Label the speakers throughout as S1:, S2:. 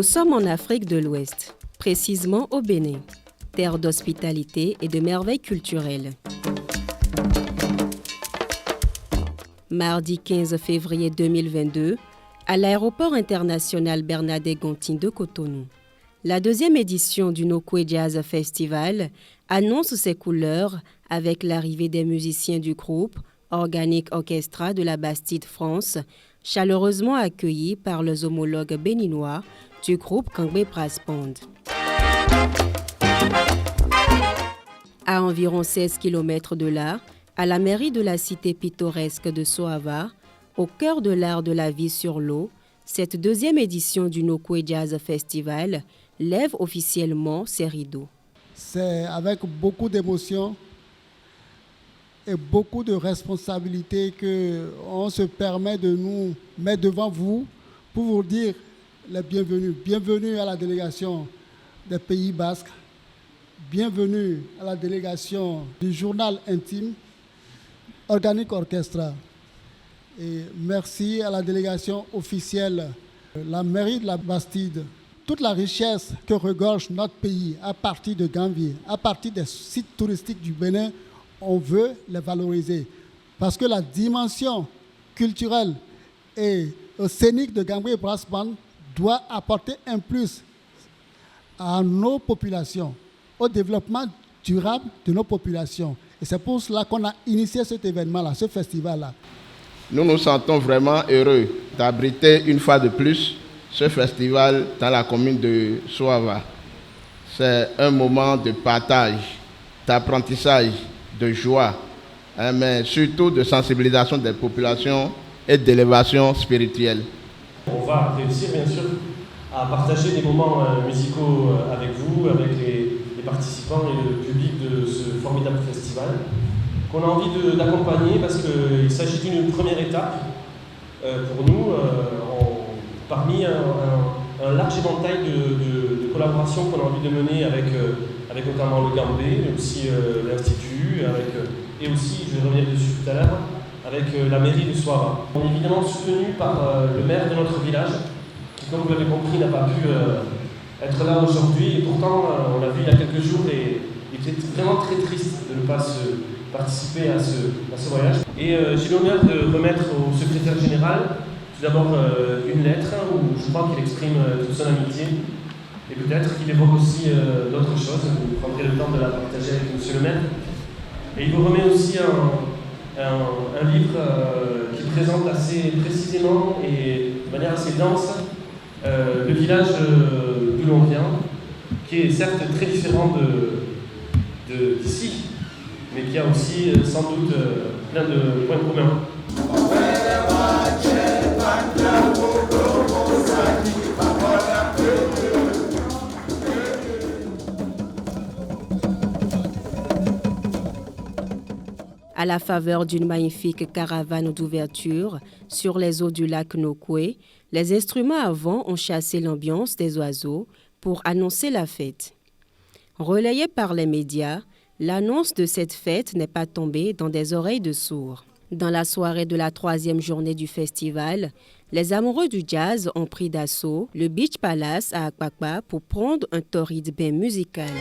S1: Nous sommes en Afrique de l'Ouest, précisément au Bénin, terre d'hospitalité et de merveilles culturelles. Mardi 15 février 2022, à l'aéroport international Bernadette-Gontigne de Cotonou, la deuxième édition du Nokoué Jazz Festival annonce ses couleurs avec l'arrivée des musiciens du groupe Organic Orchestra de la Bastide France, chaleureusement accueillis par les homologues béninois du groupe Kangbe Brass Band. À environ 16 km de là, à la mairie de la cité pittoresque de Soava, au cœur de l'art de la vie sur l'eau, cette deuxième édition du Nokoué Jazz Festival lève officiellement ses rideaux.
S2: C'est avec beaucoup d'émotion et beaucoup de responsabilité qu'on se permet de nous mettre devant vous pour vous dire les bienvenus. Bienvenue à la délégation des Pays Basques. Bienvenue à la délégation du journal intime Organic Orchestra. Et merci à la délégation officielle, la mairie de la Bastide. Toute la richesse que regorge notre pays à partir de Gambier, à partir des sites touristiques du Bénin, on veut les valoriser. Parce que la dimension culturelle et scénique de Kangbe Brass Band doit apporter un plus à nos populations, au développement durable de nos populations. Et c'est pour cela qu'on a initié cet événement-là, ce festival-là.
S3: Nous nous sentons vraiment heureux d'abriter une fois de plus ce festival dans la commune de Soava. C'est un moment de partage, d'apprentissage, de joie, mais surtout de sensibilisation des populations et d'élévation spirituelle.
S4: On va réussir bien sûr à partager des moments musicaux avec vous, avec les participants et le public de ce formidable festival qu'on a envie d'accompagner parce qu'il s'agit d'une première étape pour nous parmi un large éventail de collaborations qu'on a envie de mener avec notamment le Gambé, mais aussi l'Institut, et aussi, je vais revenir dessus tout à l'heure, avec la mairie de Soava. On est évidemment soutenu par le maire de notre village, qui, comme vous l'avez compris, n'a pas pu être là aujourd'hui, et pourtant, on l'a vu il y a quelques jours, et il était vraiment très triste de ne pas participer à ce voyage. Et j'ai l'honneur de remettre au secrétaire général tout d'abord une lettre où je crois qu'il exprime toute son amitié et peut-être qu'il évoque aussi d'autres choses. Vous prendrez le temps de la partager avec monsieur le maire. Et il vous remet aussi un livre qui présente assez précisément et de manière assez dense le village d'où l'on vient, qui est certes très différent d'ici, mais qui a aussi sans doute plein de points communs.
S1: À la faveur d'une magnifique caravane d'ouverture sur les eaux du lac Nokoué, les instruments à vent ont chassé l'ambiance des oiseaux pour annoncer la fête. Relayée par les médias, l'annonce de cette fête n'est pas tombée dans des oreilles de sourds. Dans la soirée de la 3e journée du festival, les amoureux du jazz ont pris d'assaut le Beach Palace à Akpakpa pour prendre un torride bain musical.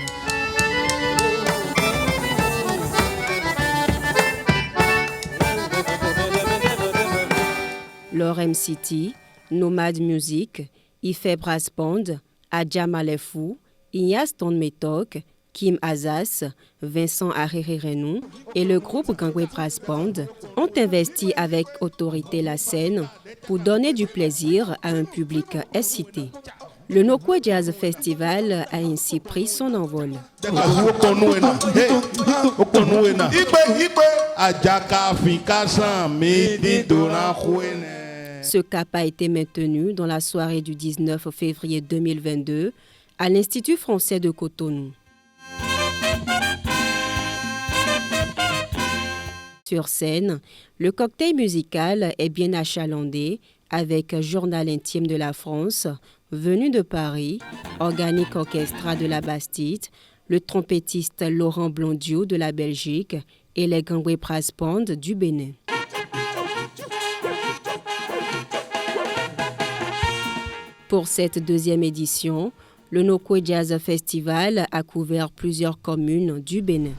S1: Lorem City, Nomad Music, Ife Brass Band, Adja Malefou, Ignace Tonmetok, Kim Azas, Vincent Hariri-Renou et le groupe Kangbe Brass Band ont investi avec autorité la scène pour donner du plaisir à un public excité. Le Nokoué Jazz Festival a ainsi pris son envol. Ce cap a été maintenu dans la soirée du 19 février 2022 à l'Institut français de Cotonou. Sur scène, le cocktail musical est bien achalandé avec Journal intime de la France, venu de Paris, Organic Orchestra de la Bastide, le trompettiste Laurent Blondiou de la Belgique et les Kangbe Brass Band du Bénin. Pour cette deuxième édition, le Nokwe Jazz Festival a couvert plusieurs communes du Bénin.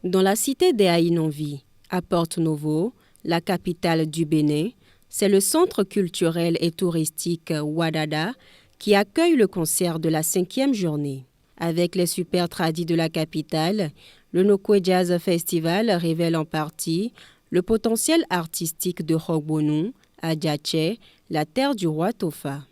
S1: Dans la cité des Aïnonvi, à Porto-Novo, la capitale du Bénin, c'est le centre culturel et touristique Wadada qui accueille le concert de la 5e journée. Avec les super tradis de la capitale, le Nokwe Jazz Festival révèle en partie le potentiel artistique de Hogbonu, à Djatché, la terre du roi Tofa.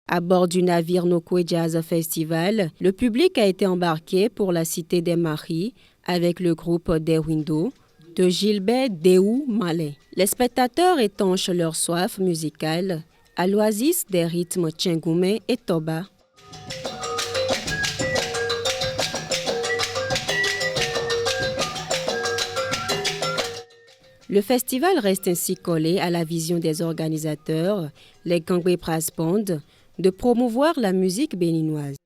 S1: À bord du navire Nokwe Jazz Festival, le public a été embarqué pour la Cité des Maris avec le groupe des Windows de Gilbert Déou Malais. Les spectateurs étanchent leur soif musicale à l'oasis des rythmes Tchengoumé et Toba. Le festival reste ainsi collé à la vision des organisateurs, les Gangwé Brass Band, de promouvoir la musique béninoise.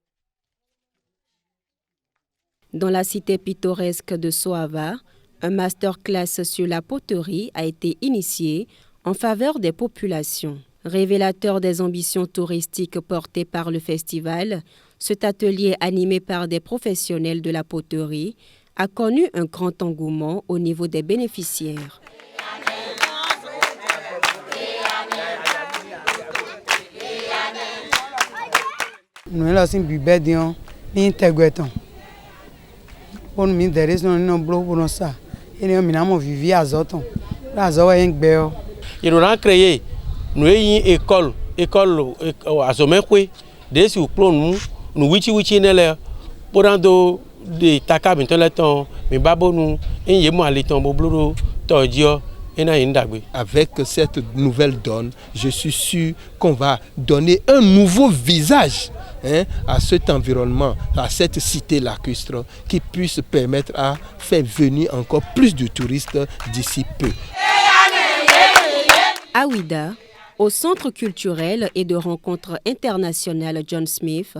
S1: Dans la cité pittoresque de Soava, un masterclass sur la poterie a été initié en faveur des populations. Révélateur des ambitions touristiques portées par le festival, cet atelier animé par des professionnels de la poterie a connu un grand engouement au niveau des bénéficiaires.
S5: Nous sommes bibédiens, nous sommes pour nous intéresser dans bloc pour ça. Et nous avons vécu à Zoton. À Zoton est bien.
S6: Ils ont créé une école à Zomekwe. Dès que nous nous wichi nele pour rendre des taka maintenant mais babo nous yemo aliton bobloro todio.
S7: Avec cette nouvelle donne, je suis sûr qu'on va donner un nouveau visage à cet environnement, à cette cité lacustre qui puisse permettre à faire venir encore plus de touristes d'ici peu.
S1: À Ouida, au Centre culturel et de rencontres internationales John Smith,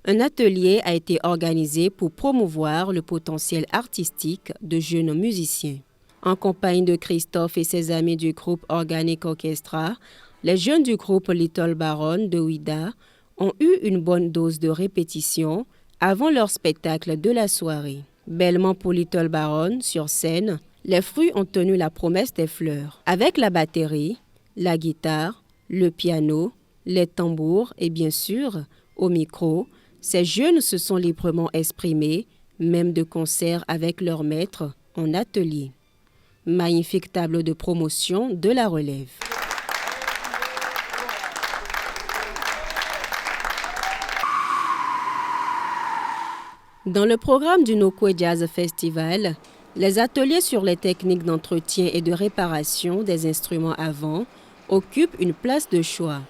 S1: un atelier a été organisé pour promouvoir le potentiel artistique de jeunes musiciens. En compagnie de Christophe et ses amis du groupe Organic Orchestra, les jeunes du groupe Little Baron de Ouida ont eu une bonne dose de répétition avant leur spectacle de la soirée. Bellement pour Little Baron, sur scène, les fruits ont tenu la promesse des fleurs. Avec la batterie, la guitare, le piano, les tambours et bien sûr, au micro, ces jeunes se sont librement exprimés, même de concert avec leur maître en atelier. Magnifique tableau de promotion de la relève. Dans le programme du Nokwe Jazz Festival, les ateliers sur les techniques d'entretien et de réparation des instruments à vent occupent une place de choix.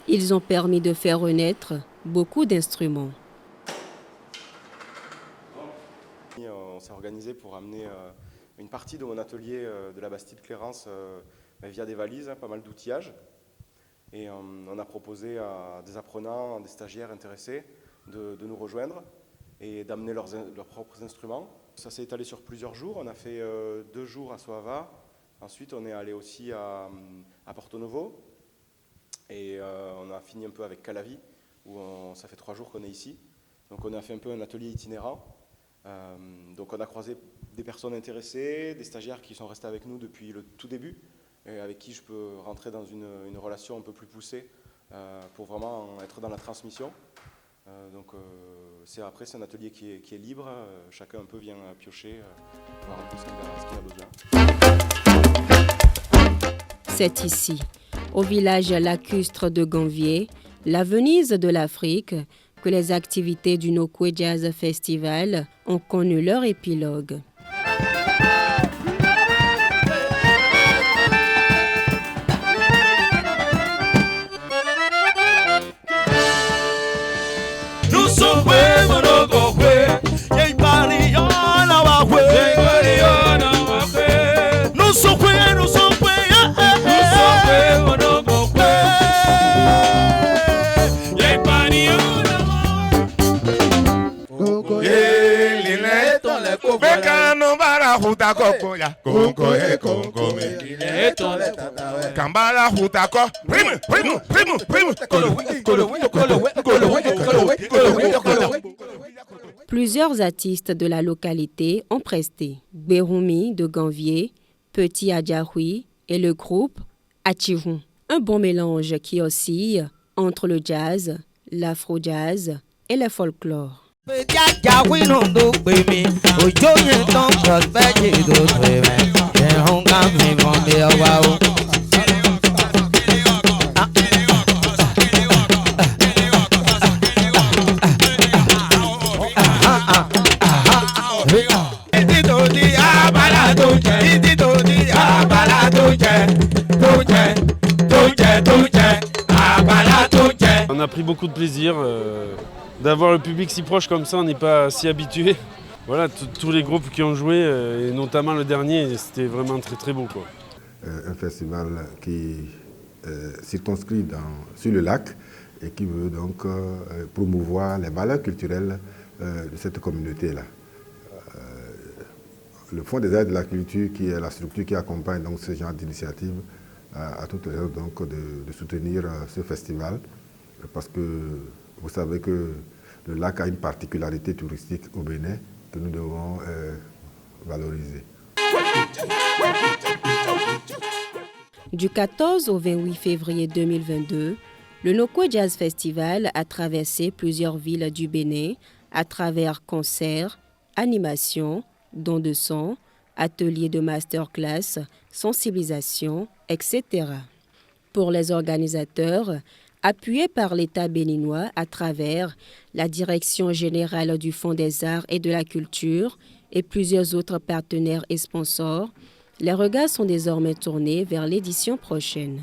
S1: Ils ont permis de faire renaître beaucoup d'instruments.
S8: On s'est organisé pour amener une partie de mon atelier de la Bastide-Clérance via des valises, pas mal d'outillage. Et on a proposé à des apprenants, des stagiaires intéressés de nous rejoindre et d'amener leurs propres instruments. Ça s'est étalé sur plusieurs jours. On a fait 2 jours à Soava. Ensuite, on est allé aussi à Porto-Novo. Et on a fini un peu avec Calavi, où ça fait 3 jours qu'on est ici. Donc on a fait un peu un atelier itinérant. Donc on a croisé des personnes intéressées, des stagiaires qui sont restés avec nous depuis le tout début, et avec qui je peux rentrer dans une relation un peu plus poussée pour vraiment être dans la transmission. Donc c'est un atelier qui est libre, chacun un peu vient piocher, voir un peu ce qu'il a besoin.
S1: C'est ici, au village lacustre de Ganvier, la Venise de l'Afrique, que les activités du Nokwe Jazz Festival ont connu leur épilogue.
S9: Nous sommes
S1: Plusieurs artistes de la localité ont presté. Béroumi de Ganvier, Petit Adjahoui et le groupe Achirou. Un bon mélange qui oscille entre le jazz, l'afro-jazz et le folklore.
S9: On a pris beaucoup de plaisir d'avoir le public si proche comme ça, on n'est pas si habitué. Voilà, tous les groupes qui ont joué, et notamment le dernier, c'était vraiment très très beau, quoi.
S10: Un festival qui circonscrit sur le lac et qui veut donc promouvoir les valeurs culturelles de cette communauté-là. Le Fonds des arts de la culture, qui est la structure qui accompagne donc ce genre d'initiative, a toute raison donc de soutenir ce festival, parce que vous savez que le lac a une particularité touristique au Bénin que nous devons valoriser.
S1: Du 14 au 28 février 2022, le Nokwe Jazz Festival a traversé plusieurs villes du Bénin à travers concerts, animations, dons de son, ateliers de masterclass, sensibilisation, etc. Pour les organisateurs, appuyés par l'État béninois à travers la Direction générale du Fonds des arts et de la culture et plusieurs autres partenaires et sponsors, les regards sont désormais tournés vers l'édition prochaine.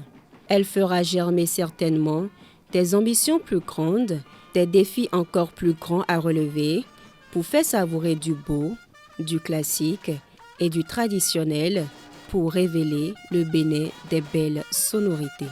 S1: Elle fera germer certainement des ambitions plus grandes, des défis encore plus grands à relever pour faire savourer du beau, du classique et du traditionnel pour révéler le Bénin des belles sonorités.